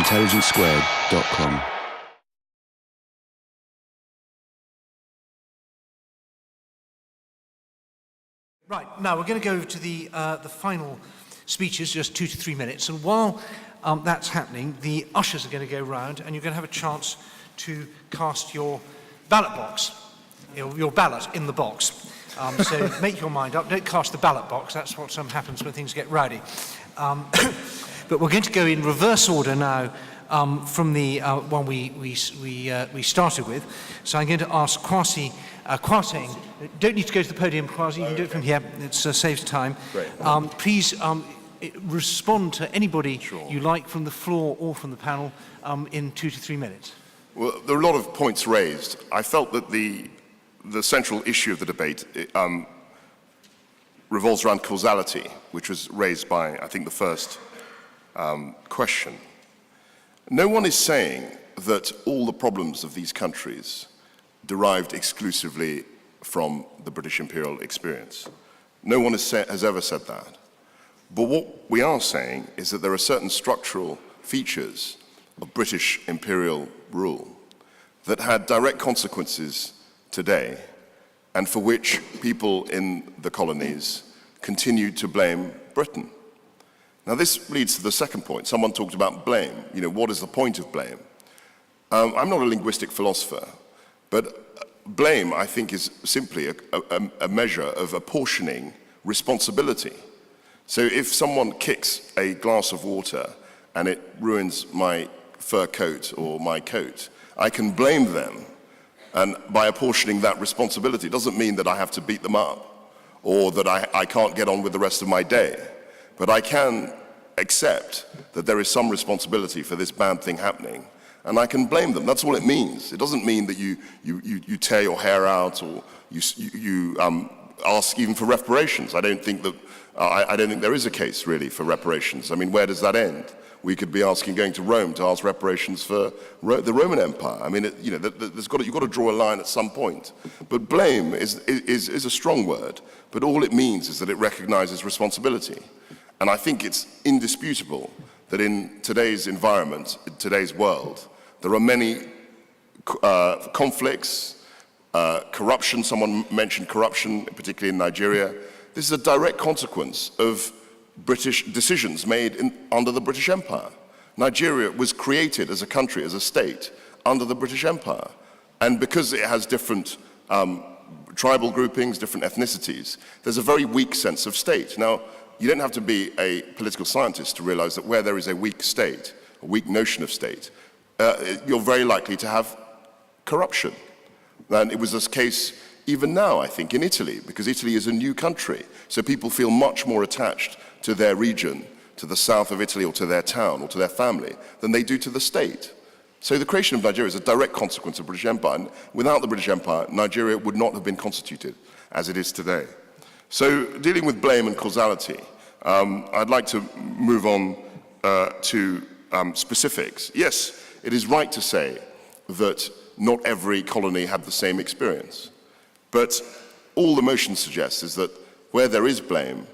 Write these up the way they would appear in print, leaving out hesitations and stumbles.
intelligencesquared.com. Right, now we're going to go to the final speeches, just 2 to 3 minutes. And while that's happening, the ushers are going to go round and you're going to have a chance to cast your ballot box, your ballot in the box. So make your mind up. Don't cast the ballot box. That's what happens when things get rowdy. But we're going to go in reverse order now from the one we started with. So I'm going to ask Kwasi Kwarteng. Don't need to go to the podium, Kwasi. You can do it from here. It saves time. Great. Please respond to anybody Sure. you like from the floor or from the panel in 2 to 3 minutes. Well, there are a lot of points raised. I felt that the central issue of the debate revolves around causality, which was raised by, I think, the first question. No one is saying that all the problems of these countries derived exclusively from the British imperial experience. No one has ever said that. But what we are saying is that there are certain structural features of British imperial rule that had direct consequences today, and for which people in the colonies continued to blame Britain. Now this leads to the second point. Someone talked about blame. You know, what is the point of blame? I'm not a linguistic philosopher, but blame, I think, is simply a measure of apportioning responsibility. So if someone kicks a glass of water and it ruins my fur coat or my coat, I can blame them, and by apportioning that responsibility. It doesn't mean that I have to beat them up or that I can't get on with the rest of my day. But I can accept that there is some responsibility for this bad thing happening, and I can blame them. That's all it means. It doesn't mean that you tear your hair out or you ask even for reparations. I don't think there is a case really for reparations. I mean, where does that end? We could be going to Rome to ask reparations for the Roman Empire. I mean, you've got to draw a line at some point. But blame is a strong word, but all it means is that it recognizes responsibility. And I think it's indisputable that in today's environment, in today's world, there are many conflicts, corruption. Someone mentioned corruption, particularly in Nigeria. This is a direct consequence of British decisions made under the British Empire. Nigeria was created as a country, as a state, under the British Empire. And because it has different tribal groupings, different ethnicities, there's a very weak sense of state. Now, you don't have to be a political scientist to realize that where there is a weak state, a weak notion of state, you're very likely to have corruption. And it was this case even now, I think, in Italy, because Italy is a new country. So people feel much more attached to their region, to the south of Italy, or to their town, or to their family, than they do to the state. So the creation of Nigeria is a direct consequence of the British Empire. And without the British Empire, Nigeria would not have been constituted as it is today. So dealing with blame and causality, I'd like to move on to specifics. Yes, it is right to say that not every colony had the same experience. But all the motion suggests is that where there is blame,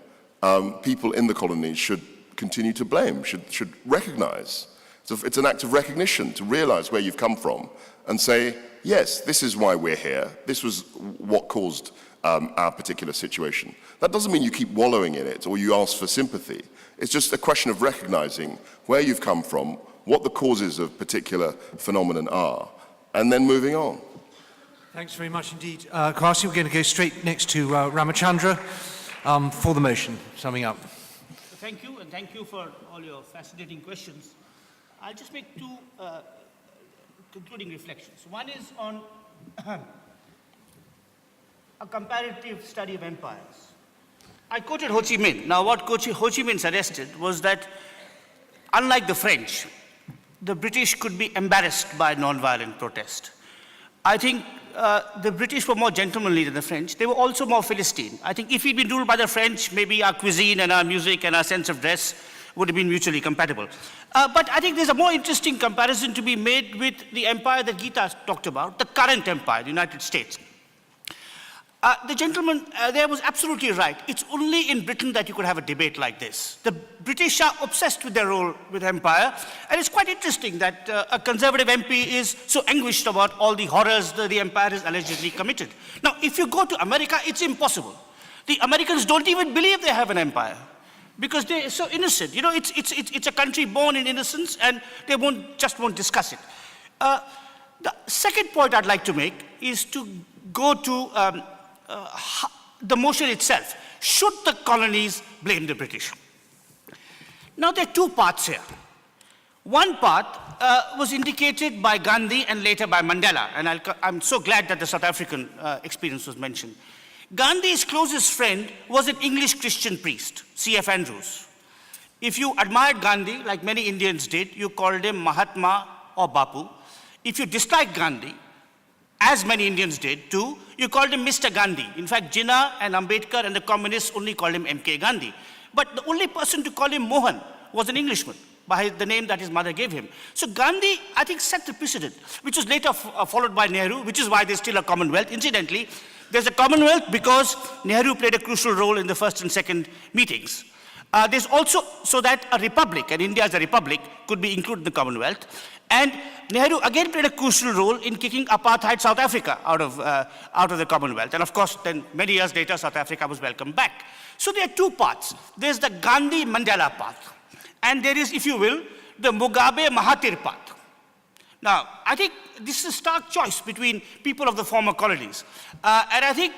people in the colonies should continue to blame, should recognize. It's an act of recognition to realize where you've come from and say, yes, this is why we're here. This was what caused our particular situation. That doesn't mean you keep wallowing in it or you ask for sympathy. It's just a question of recognizing where you've come from, what the causes of particular phenomenon are, and then moving on. Thanks very much indeed, Kwasi. We're going to go straight next to Ramachandra for the motion, summing up. Thank you, and thank you for all your fascinating questions. I'll just make two concluding reflections. One is on a comparative study of empires. I quoted Ho Chi Minh. Now, what Ho Chi Minh suggested was that, unlike the French, the British could be embarrassed by nonviolent protest. I think the British were more gentlemanly than the French. They were also more Philistine. I think if we'd been ruled by the French, maybe our cuisine and our music and our sense of dress would have been mutually compatible. But I think there's a more interesting comparison to be made with the empire that Gita talked about, the current empire, the United States. The gentleman there was absolutely right. It's only in Britain that you could have a debate like this. The British are obsessed with their role with empire, and it's quite interesting that a Conservative MP is so anguished about all the horrors that the empire has allegedly committed. Now, if you go to America, it's impossible. The Americans don't even believe they have an empire, because they're so innocent. You know, it's a country born in innocence, and they won't discuss it. The second point I'd like to make is to go to the motion itself. Should the colonies blame the British? Now, there are two parts here. One part was indicated by Gandhi and later by Mandela, and I'm so glad that the South African experience was mentioned. Gandhi's closest friend was an English Christian priest, C.F. Andrews. If you admired Gandhi, like many Indians did, you called him Mahatma or Bapu. If you disliked Gandhi, as many Indians did too, you called him Mr. Gandhi. In fact, Jinnah and Ambedkar and the communists only called him M.K. Gandhi. But the only person to call him Mohan was an Englishman, by the name that his mother gave him. So Gandhi, I think, set the precedent, which was later followed by Nehru, which is why there's still a Commonwealth. Incidentally, there's a Commonwealth because Nehru played a crucial role in the first and second meetings. There's also so that a republic, and India as a republic, could be included in the Commonwealth. And Nehru again played a crucial role in kicking apartheid South Africa out of the Commonwealth. And of course, then many years later, South Africa was welcomed back. So there are two parts. There's the Gandhi-Mandela path. And there is, if you will, the Mugabe-Mahathir path. Now, I think this is a stark choice between people of the former colonies. And I think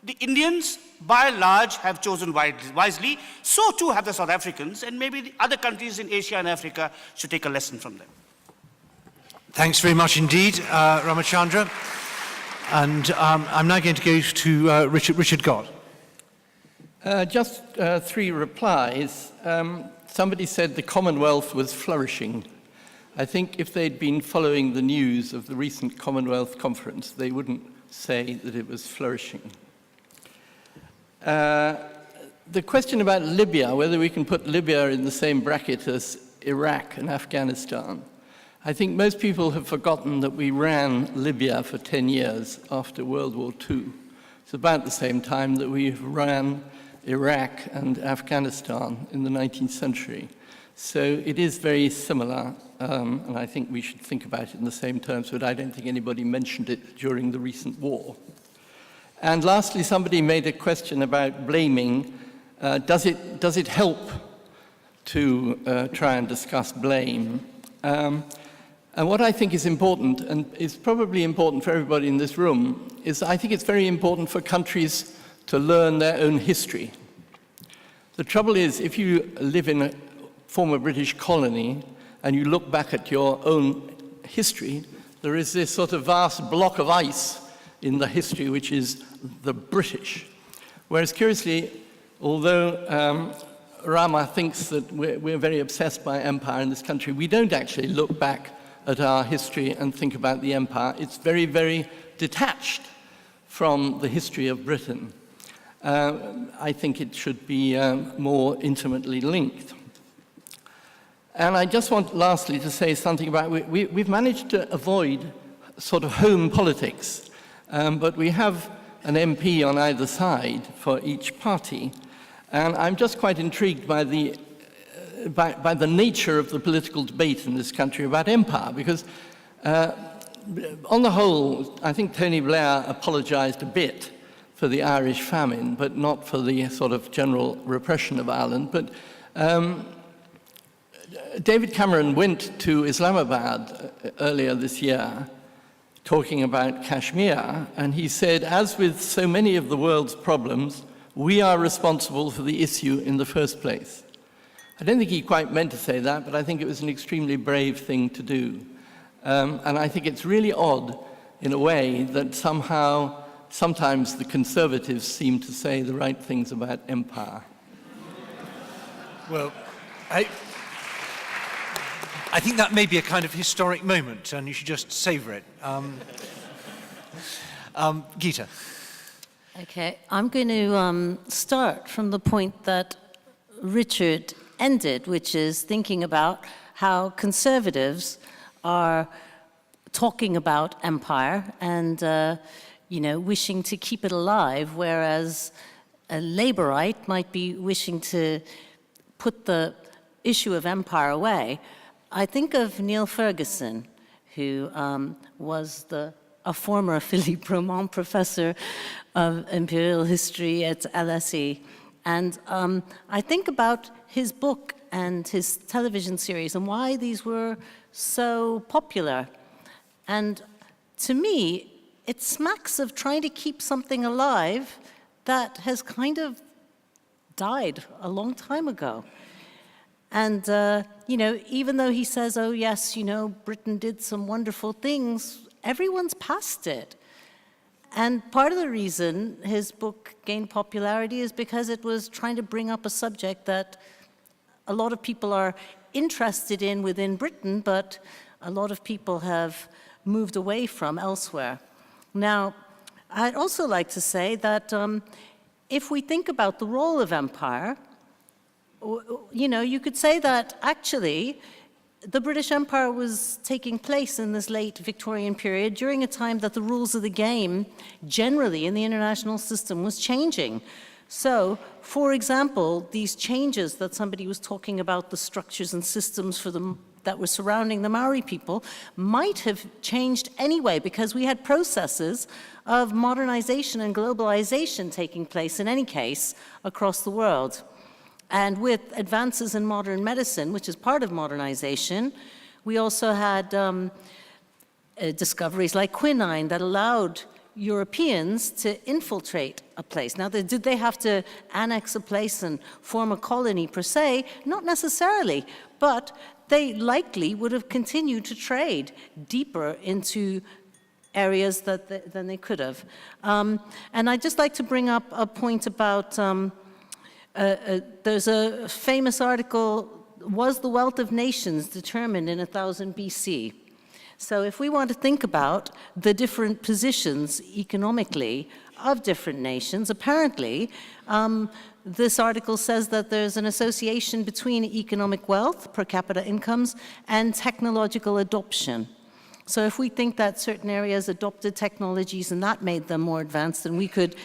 the Indians, by and large, have chosen wisely. So too have the South Africans, and maybe the other countries in Asia and Africa should take a lesson from them. Thanks very much indeed, Ramachandra. And I'm now going to go to Richard Gott. Just three replies. Somebody said the Commonwealth was flourishing. I think if they'd been following the news of the recent Commonwealth conference, they wouldn't say that it was flourishing. The question about Libya, whether we can put Libya in the same bracket as Iraq and Afghanistan, I think most people have forgotten that we ran Libya for 10 years after World War II. It's about the same time that we ran Iraq and Afghanistan in the 19th century. So it is very similar, and I think we should think about it in the same terms, but I don't think anybody mentioned it during the recent war. And lastly, somebody made a question about blaming. Does it help to try and discuss blame? And what I think is important, and is probably important for everybody in this room, is I think it's very important for countries to learn their own history. The trouble is, if you live in a former British colony and you look back at your own history, there is this sort of vast block of ice in the history which is the British. Whereas curiously, although Rama thinks that we're very obsessed by empire in this country, we don't actually look back at our history and think about the empire. It's very, very detached from the history of Britain. I think it should be more intimately linked. And I just want lastly to say something about, we've managed to avoid sort of home politics, but we have an MP on either side for each party. And I'm just quite intrigued by the nature of the political debate in this country about empire, because on the whole, I think Tony Blair apologized a bit for the Irish famine, but not for the sort of general repression of Ireland. But David Cameron went to Islamabad earlier this year talking about Kashmir, and he said, as with so many of the world's problems, we are responsible for the issue in the first place. I don't think he quite meant to say that, but I think it was an extremely brave thing to do. And I think it's really odd, in a way, that sometimes the Conservatives seem to say the right things about empire. Well, I think that may be a kind of historic moment, and you should just savor it. Geeta. Okay, I'm going to start from the point that Richard ended, which is thinking about how conservatives are talking about empire and wishing to keep it alive, whereas a Labourite might be wishing to put the issue of empire away. I think of Neil Ferguson, who was a former Philippe Bromont professor of imperial history at LSE. And I think about his book and his television series and why these were so popular. And to me, it smacks of trying to keep something alive that has kind of died a long time ago. And, even though he says, oh, yes, Britain did some wonderful things, everyone's past it. And part of the reason his book gained popularity is because it was trying to bring up a subject that a lot of people are interested in within Britain, but a lot of people have moved away from elsewhere. Now, I'd also like to say that if we think about the role of empire, you could say that actually the British Empire was taking place in this late Victorian period during a time that the rules of the game generally in the international system was changing. So, for example, these changes that somebody was talking about, the structures and systems for them that were surrounding the Maori people, might have changed anyway because we had processes of modernization and globalization taking place in any case across the world. And with advances in modern medicine, which is part of modernization, we also had discoveries like quinine that allowed Europeans to infiltrate a place. Now, did they have to annex a place and form a colony per se? Not necessarily, but they likely would have continued to trade deeper into areas than they could have. And I'd just like to bring up a point about there's a famous article, was the wealth of nations determined in 1000 BC? So if we want to think about the different positions economically of different nations, apparently this article says that there's an association between economic wealth, per capita incomes, and technological adoption. So if we think that certain areas adopted technologies and that made them more advanced, then we could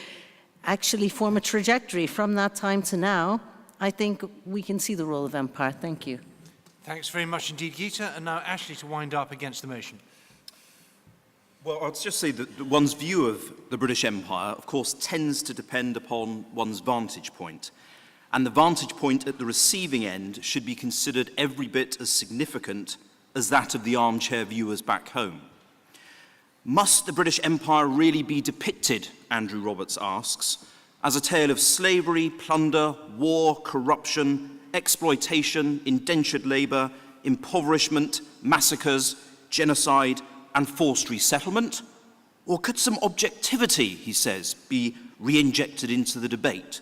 actually form a trajectory from that time to now. I think we can see the role of empire. Thank you. Thanks very much indeed, Geeta. And now Ashley to wind up against the motion. Well, I'll just say that one's view of the British Empire, of course, tends to depend upon one's vantage point. And the vantage point at the receiving end should be considered every bit as significant as that of the armchair viewers back home. Must the British Empire really be depicted, Andrew Roberts asks, as a tale of slavery, plunder, war, corruption, exploitation, indentured labour, impoverishment, massacres, genocide, and forced resettlement? Or could some objectivity, he says, be re-injected into the debate?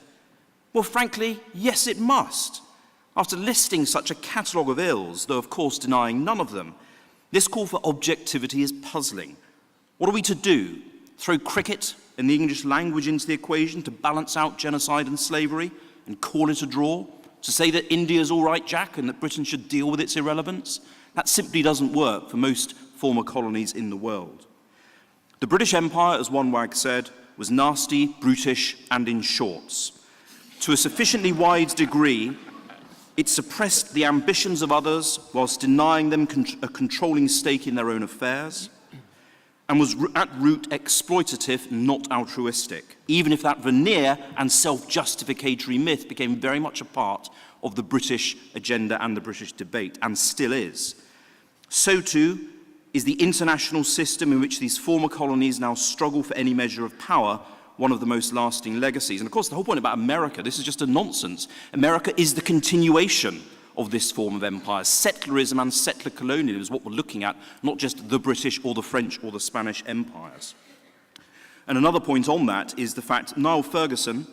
Well, frankly, yes, it must. After listing such a catalogue of ills, though of course denying none of them, this call for objectivity is puzzling. What are we to do? Throw cricket and the English language into the equation to balance out genocide and slavery and call it a draw? To say that India's all right, Jack, and that Britain should deal with its irrelevance? That simply doesn't work for most former colonies in the world. The British Empire, as one wag said, was nasty, brutish, and in shorts. To a sufficiently wide degree, it suppressed the ambitions of others whilst denying them a controlling stake in their own affairs, and was at root exploitative, not altruistic, even if that veneer and self-justificatory myth became very much a part of the British agenda and the British debate, and still is. So too is the international system in which these former colonies now struggle for any measure of power, one of the most lasting legacies. And of course, the whole point about America, this is just a nonsense. America is the continuation of this form of empire. Settlerism and settler colonialism is what we're looking at, not just the British or the French or the Spanish empires. And another point on that is the fact Niall Ferguson,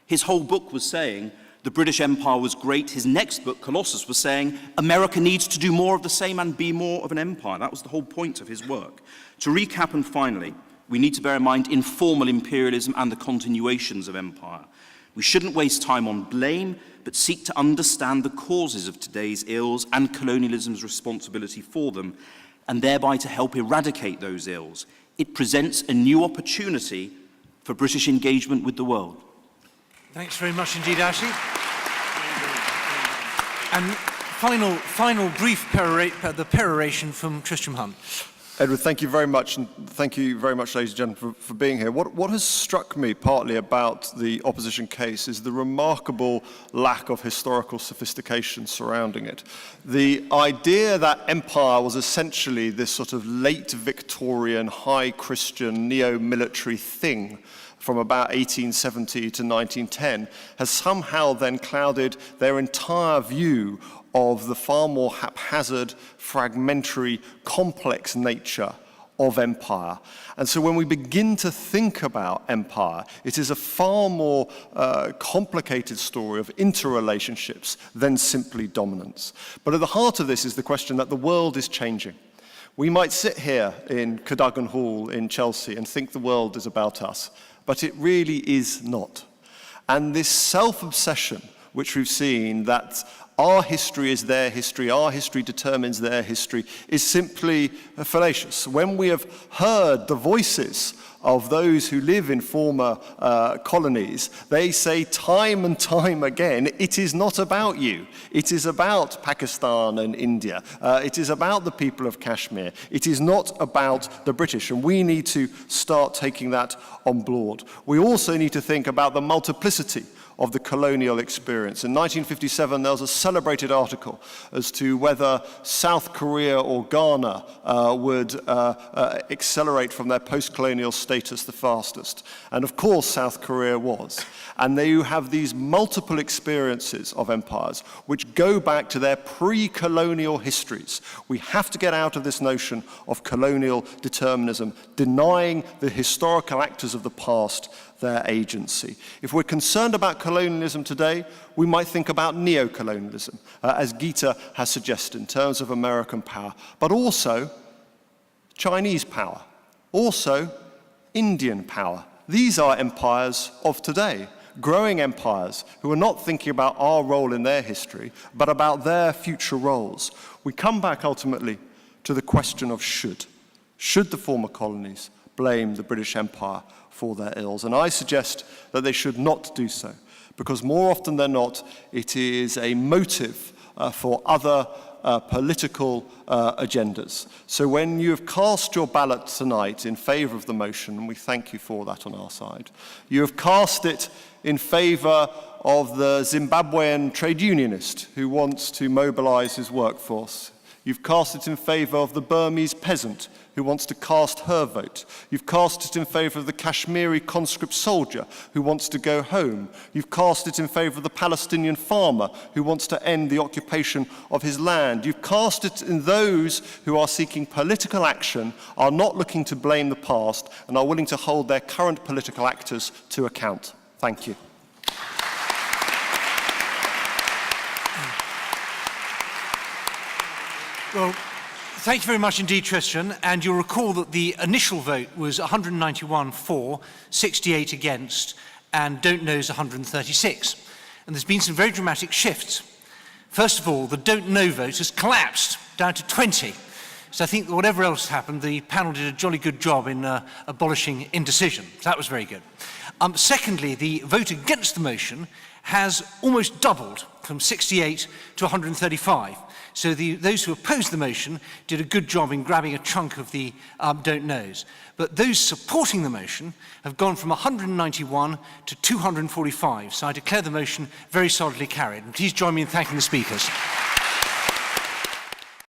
his whole book was saying the British Empire was great. His next book, Colossus, was saying America needs to do more of the same and be more of an empire. That was the whole point of his work. To recap and finally, we need to bear in mind informal imperialism and the continuations of empire. We shouldn't waste time on blame, but seek to understand the causes of today's ills and colonialism's responsibility for them, and thereby to help eradicate those ills, It presents a new opportunity for British engagement with the world. Thanks very much indeed, Ashley. And final brief peroration from Tristram Hunt. Edward, thank you very much, and thank you very much, ladies and gentlemen, for being here. What has struck me partly about the opposition case is the remarkable lack of historical sophistication surrounding it. The idea that empire was essentially this sort of late Victorian, high Christian, neo-military thing from about 1870 to 1910 has somehow then clouded their entire view of the far more haphazard, fragmentary, complex nature of empire. And so when we begin to think about empire, it is a far more complicated story of interrelationships than simply dominance. But at the heart of this is the question that the world is changing. We might sit here in Cadogan Hall in Chelsea and think the world is about us, but it really is not. And this self-obsession, which we've seen, that our history is their history, our history determines their history, is simply fallacious. When we have heard the voices of those who live in former colonies, they say time and time again, it is not about you. It is about Pakistan and India. It is about the people of Kashmir. It is not about the British, and we need to start taking that on board. We also need to think about the multiplicity of the colonial experience. In 1957, there was a celebrated article as to whether South Korea or Ghana would accelerate from their post-colonial status the fastest. And of course, South Korea was. And there you have these multiple experiences of empires which go back to their pre-colonial histories. We have to get out of this notion of colonial determinism, denying the historical actors of the past their agency. If we're concerned about colonialism today, we might think about neo-colonialism, as Gita has suggested, in terms of American power, but also Chinese power, also Indian power. These are empires of today, growing empires who are not thinking about our role in their history, but about their future roles. We come back ultimately to the question of should. Should the former colonies blame the British Empire for their ills? And I suggest that they should not do so, because more often than not, it is a motive for other political agendas. So when you have cast your ballot tonight in favour of the motion, and we thank you for that on our side, you have cast it in favour of the Zimbabwean trade unionist who wants to mobilise his workforce. You've cast it in favour of the Burmese peasant who wants to cast her vote. You've cast it in favour of the Kashmiri conscript soldier who wants to go home. You've cast it in favour of the Palestinian farmer who wants to end the occupation of his land. You've cast it in those who are seeking political action, are not looking to blame the past, and are willing to hold their current political actors to account. Thank you. Well, thank you very much indeed, Tristan. And you'll recall that the initial vote was 191 for, 68 against, and don't know's 136. And there's been some very dramatic shifts. First of all, the don't know vote has collapsed down to 20. So I think that whatever else happened, the panel did a jolly good job in abolishing indecision. So that was very good. Secondly, the vote against the motion has almost doubled from 68 to 135. So those who opposed the motion did a good job in grabbing a chunk of the don't knows. But those supporting the motion have gone from 191 to 245. So I declare the motion very solidly carried. And please join me in thanking the speakers.